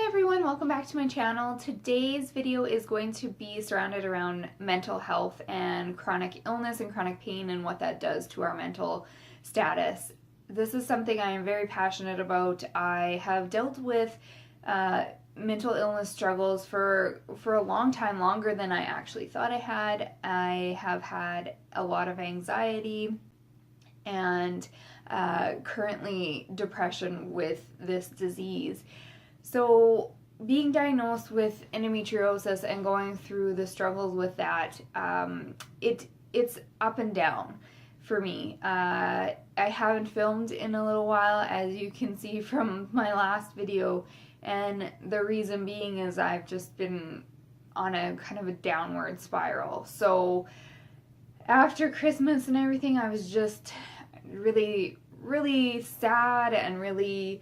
Hi everyone, welcome back to my channel. Today's video is going to be surrounded around mental health and chronic illness and chronic pain and what that does to our mental status. This is something I am very passionate about. I have dealt with mental illness struggles for a long time, longer than I actually thought I had. I have had a lot of anxiety and currently depression with this disease. So being diagnosed with endometriosis and going through the struggles with that, it's up and down for me. I haven't filmed in a little while, as you can see from my last video, and the reason being is I've just been on a kind of a downward spiral. So after Christmas and everything, I was just really sad and really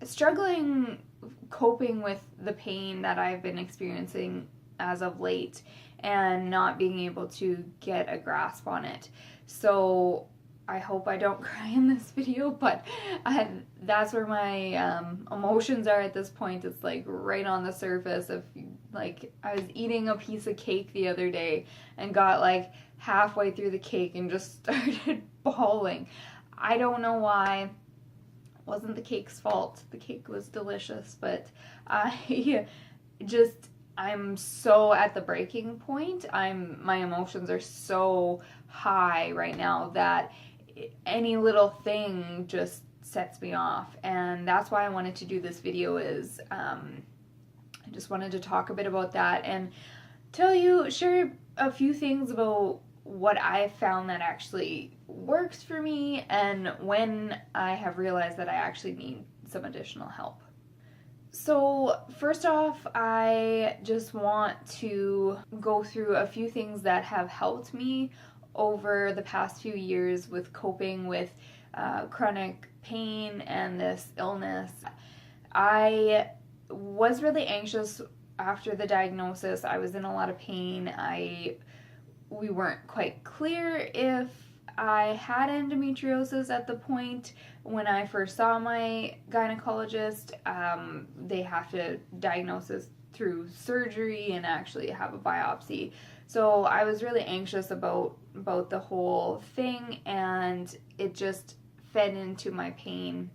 struggling coping with the pain that I've been experiencing as of late and not being able to get a grasp on it. So I hope I don't cry in this video, but that's where my emotions are at this point. It's like right on the surface of, like, I was eating a piece of cake the other day and got like halfway through the cake and just started bawling. I don't know why. It wasn't the cake's fault. The cake was delicious, but I'm so at the breaking point. My emotions are so high right now that any little thing just sets me off, and that's why I wanted to do this video. I just wanted to talk a bit about that and share a few things about what I found that actually works for me and when I have realized that I actually need some additional help. So first off, I just want to go through a few things that have helped me over the past few years with coping with chronic pain and this illness. I was really anxious after the diagnosis. I was in a lot of pain. We weren't quite clear if I had endometriosis at the point when I first saw my gynecologist. They have to diagnose this through surgery and actually have a biopsy. So I was really anxious about the whole thing, and it just fed into my pain.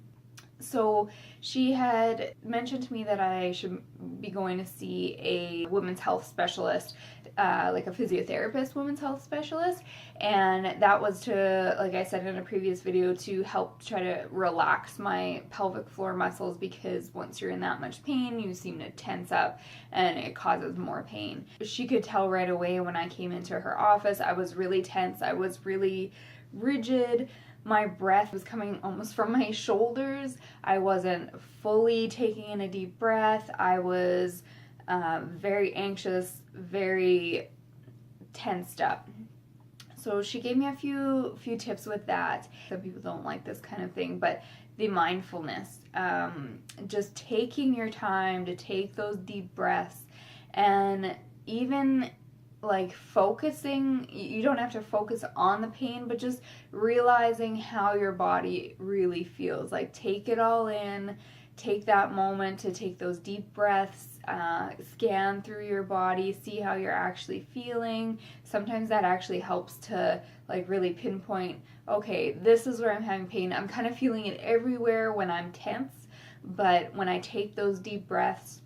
So she had mentioned to me that I should be going to see a women's health specialist, like a physiotherapist women's health specialist, and that was to, like I said in a previous video, to help try to relax my pelvic floor muscles, because once you're in that much pain, you seem to tense up and it causes more pain. She could tell right away when I came into her office. I was really tense. I was really rigid. My breath was coming almost from my shoulders. I wasn't fully taking in a deep breath. I was very anxious, very tensed up. So she gave me a few tips with that. Some people don't like this kind of thing, but the mindfulness, just taking your time to take those deep breaths, and even like focusing, you don't have to focus on the pain, but just realizing how your body really feels. Like, take it all in, take that moment to take those deep breaths, scan through your body, see how you're actually feeling. Sometimes that actually helps to like really pinpoint, okay, this is where I'm having pain. I'm kind of feeling it everywhere when I'm tense, but when I take those deep breaths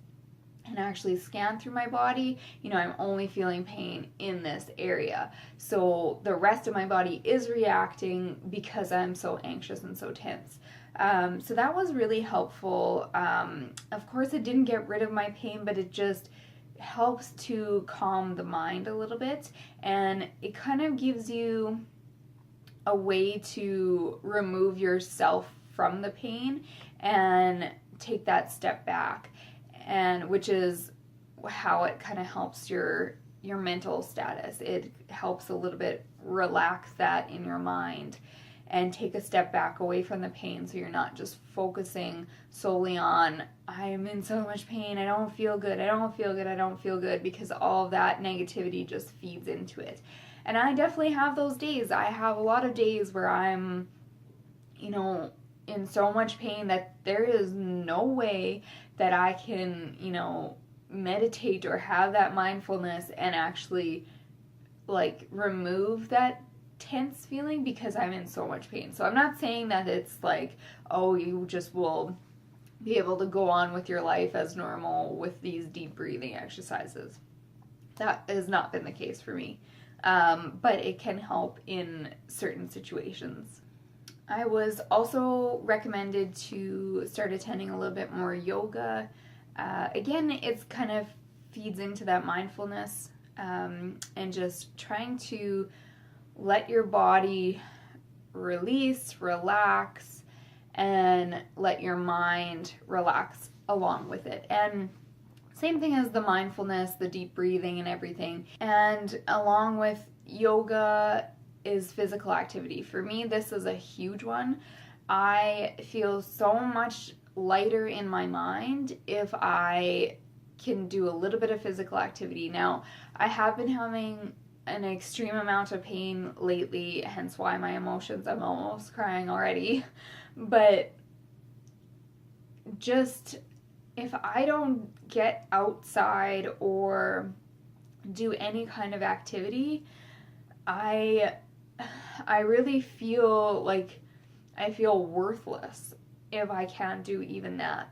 and actually scan through my body, I'm only feeling pain in this area. So the rest of my body is reacting because I'm so anxious and so tense. So that was really helpful. Of course, it didn't get rid of my pain, but it just helps to calm the mind a little bit, and it kind of gives you a way to remove yourself from the pain and take that step back, and which is how it kind of helps your mental status. It helps a little bit relax that in your mind and take a step back away from the pain, so you're not just focusing solely on, I'm in so much pain, I don't feel good, I don't feel good, because all of that negativity just feeds into it. And I definitely have those days. I have a lot of days where I'm, in so much pain that there is no way that I can, meditate or have that mindfulness and actually like remove that tense feeling because I'm in so much pain. So I'm not saying that it's like, oh, you just will be able to go on with your life as normal with these deep breathing exercises. That has not been the case for me. But it can help in certain situations. I was also recommended to start attending a little bit more yoga. Again, it's kind of feeds into that mindfulness and just trying to let your body release, relax, and let your mind relax along with it. And same thing as the mindfulness, the deep breathing and everything. And along with yoga is physical activity. For me, this is a huge one. I feel so much lighter in my mind if I can do a little bit of physical activity. Now, I have been having an extreme amount of pain lately, hence why my emotions, I'm almost crying already. But just if I don't get outside or do any kind of activity, I really feel like I feel worthless if I can't do even that.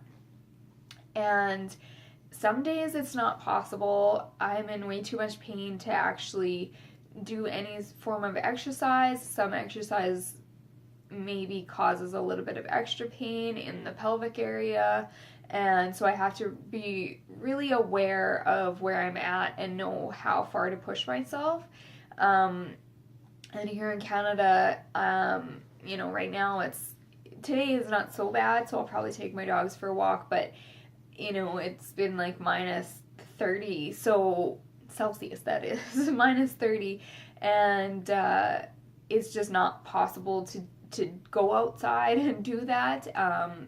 And some days it's not possible. I'm in way too much pain to actually do any form of exercise. Some exercise maybe causes a little bit of extra pain in the pelvic area. And so I have to be really aware of where I'm at and know how far to push myself. And here in Canada, right now today is not so bad, so I'll probably take my dogs for a walk, but, it's been like minus 30, so Celsius that is, minus 30, and it's just not possible to go outside and do that.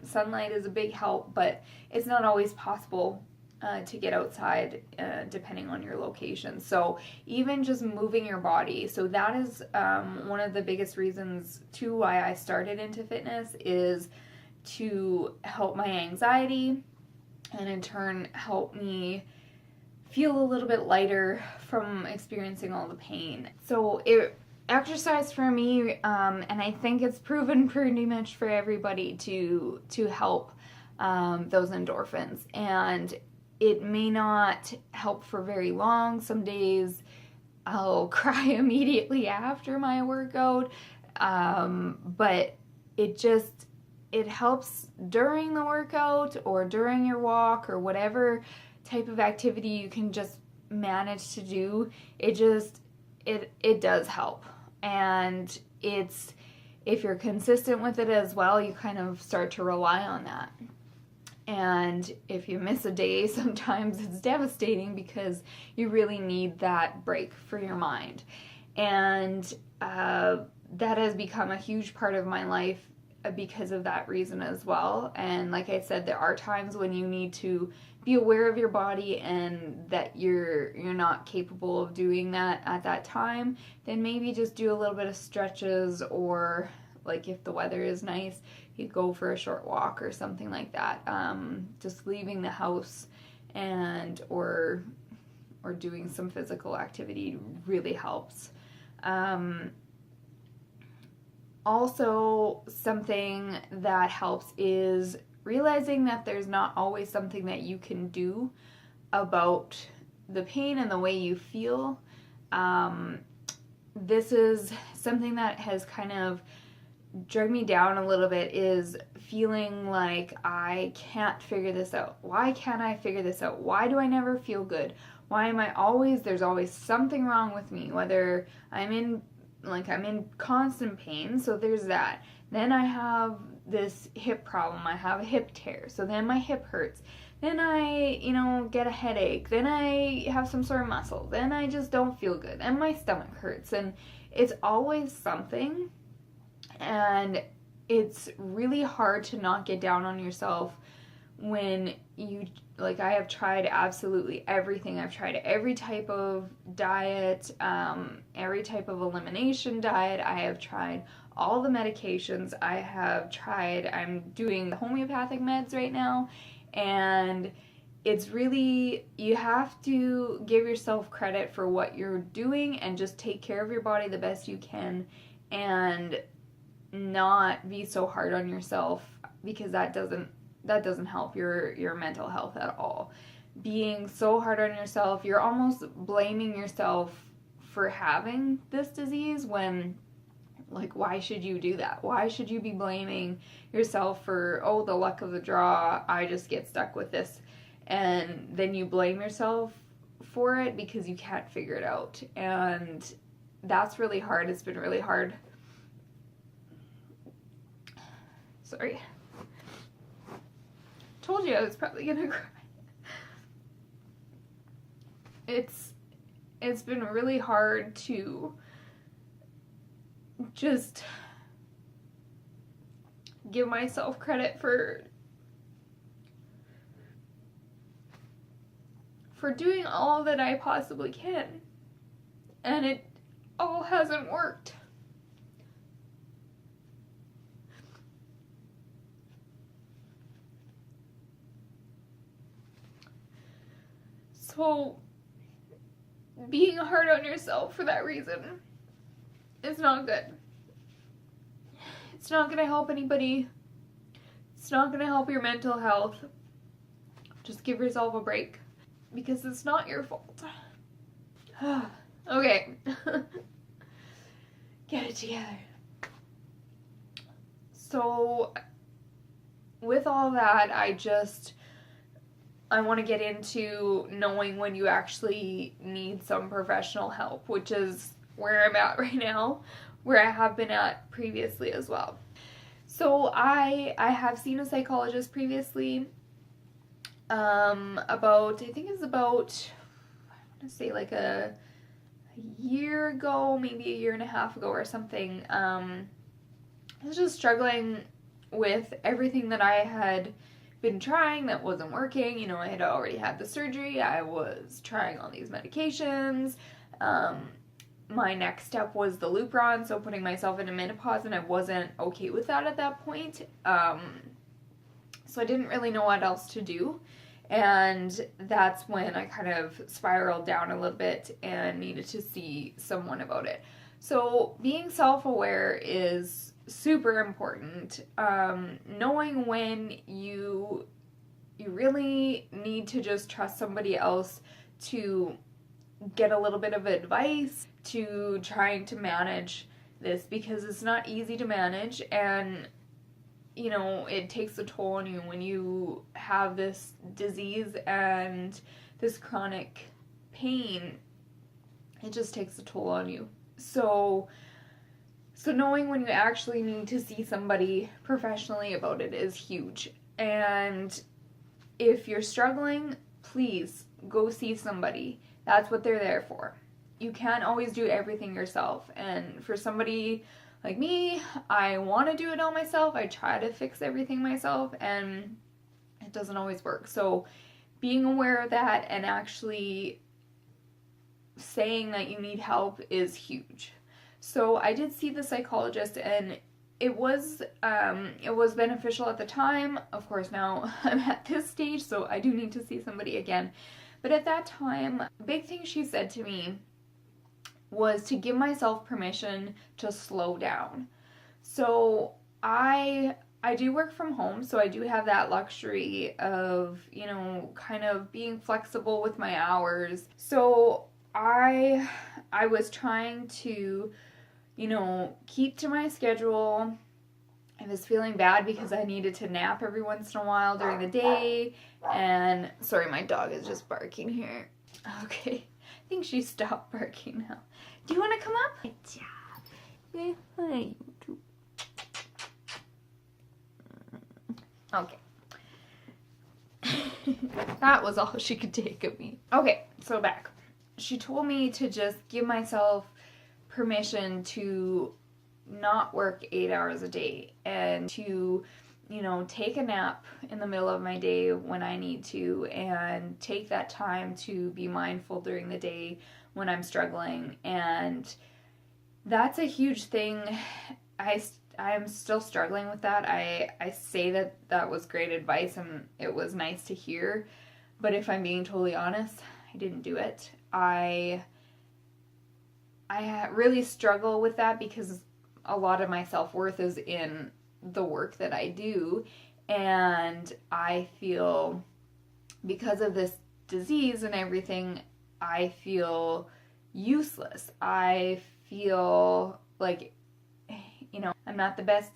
Sunlight is a big help, but it's not always possible to get outside depending on your location. So even just moving your body. So that is one of the biggest reasons too why I started into fitness, is to help my anxiety and in turn help me feel a little bit lighter from experiencing all the pain. So exercise for me, and I think it's proven pretty much for everybody to help those endorphins. And it may not help for very long. Some days I'll cry immediately after my workout, but it helps during the workout or during your walk or whatever type of activity you can just manage to do. It does help. And if you're consistent with it as well, you kind of start to rely on that. And if you miss a day, sometimes it's devastating because you really need that break for your mind. And that has become a huge part of my life because of that reason as well. And like I said, there are times when you need to be aware of your body and that you're not capable of doing that at that time. Then maybe just do a little bit of stretches, or like if the weather is nice, you go for a short walk or something like that. Just leaving the house and or doing some physical activity really helps. Also, something that helps is realizing that there's not always something that you can do about the pain and the way you feel. This is something that has kind of drug me down a little bit, is feeling like I can't figure this out. Why can't I figure this out? Why do I never feel good? Why am I there's always something wrong with me, whether I'm in constant pain, so there's that. Then I have this hip problem. I have a hip tear, so then my hip hurts. Then I, get a headache. Then I have some sore muscle. Then I just don't feel good. And my stomach hurts. And it's always something. And it's really hard to not get down on yourself when I have tried absolutely everything. I've tried every type of diet, every type of elimination diet. I have tried all the medications I have tried. I'm doing the homeopathic meds right now, and it's really, you have to give yourself credit for what you're doing and just take care of your body the best you can, and not be so hard on yourself, because that doesn't help your mental health at all. Being so hard on yourself, you're almost blaming yourself for having this disease, when, like, why should you do that? Why should you be blaming yourself for, oh, the luck of the draw, I just get stuck with this? And then you blame yourself for it because you can't figure it out. And that's really hard. It's been really hard. Sorry. Told you I was probably gonna cry. It's been really hard to just give myself credit for doing all that I possibly can, and it all hasn't worked. So being hard on yourself for that reason is not good. It's not going to help anybody. It's not going to help your mental health. Just give yourself a break, because it's not your fault. Okay. Get it together. So with all that, I want to get into knowing when you actually need some professional help, which is where I'm at right now, where I have been at previously as well. So I have seen a psychologist previously, about, I think it's about, I want to say like a year ago, maybe a year and a half ago or something. I was just struggling with everything that I had been trying that wasn't working. You know, I had already had the surgery. I was trying all these medications. My next step was the Lupron, so putting myself into menopause, and I wasn't okay with that at that point. So I didn't really know what else to do. And that's when I kind of spiraled down a little bit and needed to see someone about it. So being self-aware is super important. Knowing when you really need to just trust somebody else to get a little bit of advice to trying to manage this, because it's not easy to manage, and you know, it takes a toll on you when you have this disease and this chronic pain. It just takes a toll on you. So knowing when you actually need to see somebody professionally about it is huge. And if you're struggling, please go see somebody. That's what they're there for. You can't always do everything yourself. And for somebody like me, I want to do it all myself. I try to fix everything myself, and it doesn't always work. So being aware of that and actually saying that you need help is huge. So I did see the psychologist, and it was beneficial at the time. Of course, now I'm at this stage, so I do need to see somebody again. But at that time, the big thing she said to me was to give myself permission to slow down. So I do work from home, so I do have that luxury of, you know, kind of being flexible with my hours. So I was trying to, you know, keep to my schedule. I was feeling bad because I needed to nap every once in a while during the day. And sorry, my dog is just barking here. Okay, I think she stopped barking now. Do you want to come up? Good job. Say hi, YouTube. Okay. That was all she could take of me. Okay, so back. She told me to just give myself permission to not work 8 hours a day, and to, you know, take a nap in the middle of my day when I need to, and take that time to be mindful during the day when I'm struggling. And that's a huge thing I'm still struggling with that. I say that was great advice and it was nice to hear, but if I'm being totally honest, I didn't do it. I really struggle with that because a lot of my self-worth is in the work that I do, and I feel because of this disease and everything, I feel useless. I feel like, I'm not the best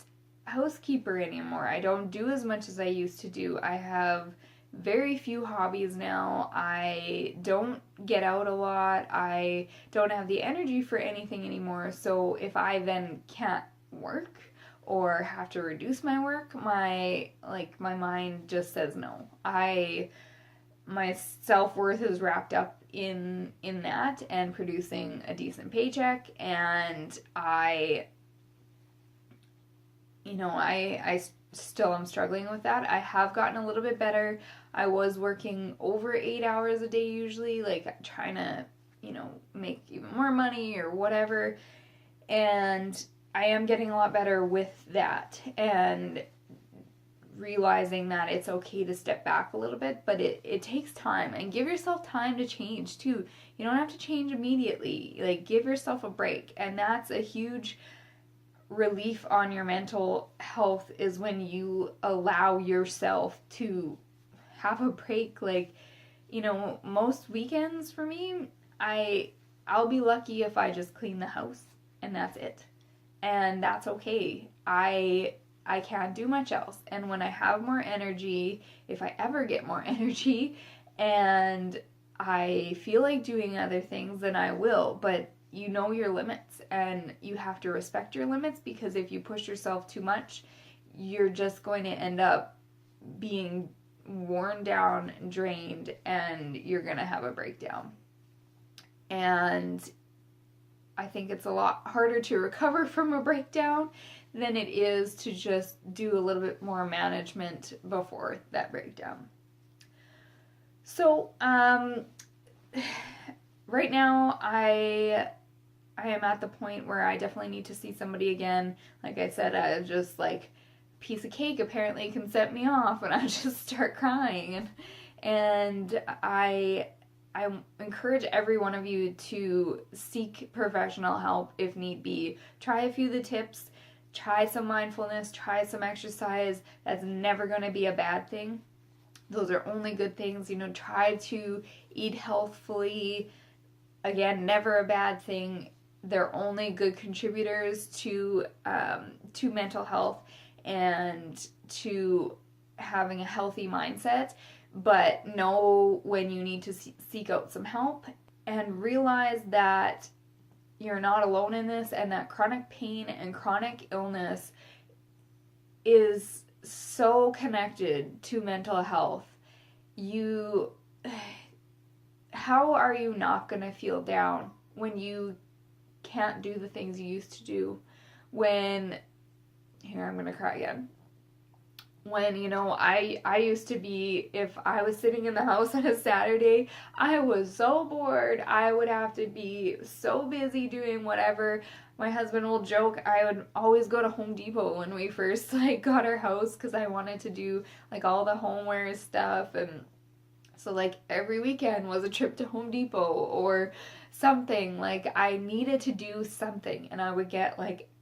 housekeeper anymore. I don't do as much as I used to do. I have very few hobbies now. I don't get out a lot. I don't have the energy for anything anymore. So if I then can't work or have to reduce my work, my mind just says no. My self-worth is wrapped up in that and producing a decent paycheck, and I still am struggling with that. I have gotten a little bit better. I was working over 8 hours a day usually, like trying to, make even more money or whatever. And I am getting a lot better with that and realizing that it's okay to step back a little bit, but it takes time, and give yourself time to change too. You don't have to change immediately. Like, give yourself a break, and that's a huge relief on your mental health, is when you allow yourself to have a break. Like, most weekends for me, I'll be lucky if I just clean the house and that's it. And that's okay. I can't do much else. And when I have more energy, if I ever get more energy, and I feel like doing other things, then I will. But you know your limits, and you have to respect your limits, because if you push yourself too much, you're just going to end up being worn down, drained, and you're going to have a breakdown. And I think it's a lot harder to recover from a breakdown than it is to just do a little bit more management before that breakdown. So, right now I am at the point where I definitely need to see somebody again. Like I said, I just like, piece of cake apparently can set me off, and I just start crying. And I encourage every one of you to seek professional help if need be. Try a few of the tips. Try some mindfulness. Try some exercise. That's never going to be a bad thing. Those are only good things. Try to eat healthfully. Again, never a bad thing. They're only good contributors to mental health and to having a healthy mindset. But know when you need to seek out some help, and realize that you're not alone in this, and that chronic pain and chronic illness is so connected to mental health. How are you not going to feel down when you can't do the things you used to do? Here, I'm going to cry again. When, I used to be, if I was sitting in the house on a Saturday, I was so bored. I would have to be so busy doing whatever. My husband will joke, I would always go to Home Depot when we first got our house, because I wanted to do all the homeware stuff. And so every weekend was a trip to Home Depot or something. I needed to do something, and I would get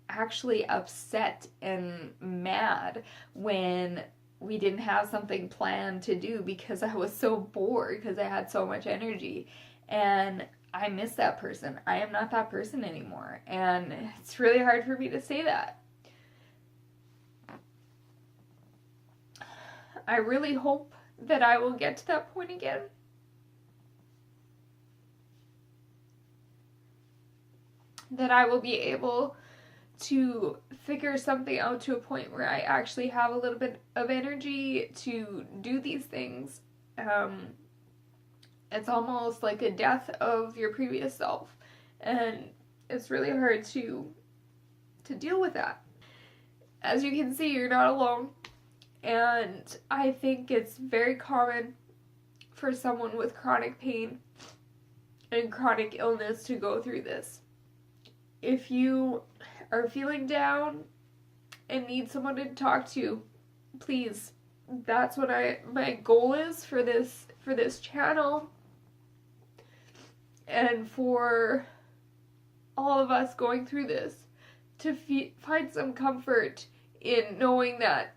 actually upset and mad when we didn't have something planned to do, because I was so bored, because I had so much energy. And I miss that person. I am not that person anymore, and it's really hard for me to say that. I really hope that I will get to that point again. That I will be able to figure something out to a point where I actually have a little bit of energy to do these things. It's almost like a death of your previous self, and it's really hard to deal with that. As you can see, you're not alone, and I think it's very common for someone with chronic pain and chronic illness to go through this. If you are feeling down and need someone to talk to, please. That's what my goal is for this channel, and for all of us going through this, to find some comfort in knowing that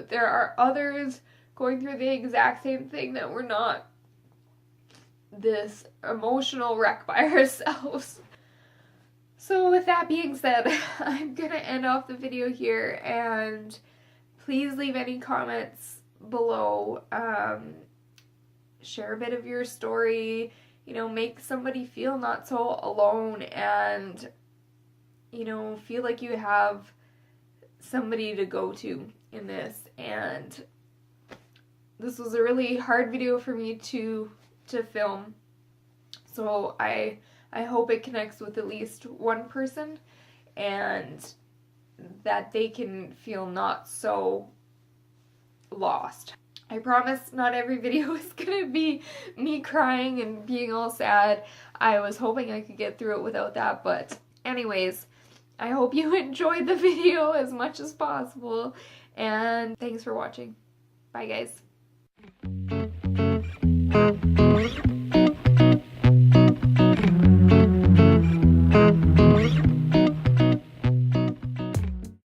there are others going through the exact same thing, that we're not this emotional wreck by ourselves. So with that being said, I'm gonna end off the video here, and please leave any comments below. Share a bit of your story, you know, make somebody feel not so alone, and, you know, feel like you have somebody to go to in this. And this was a really hard video for me to film, so I hope it connects with at least one person, and that they can feel not so lost. I promise not every video is gonna be me crying and being all sad. I was hoping I could get through it without that, but anyways, I hope you enjoyed the video as much as possible, and thanks for watching. Bye, guys.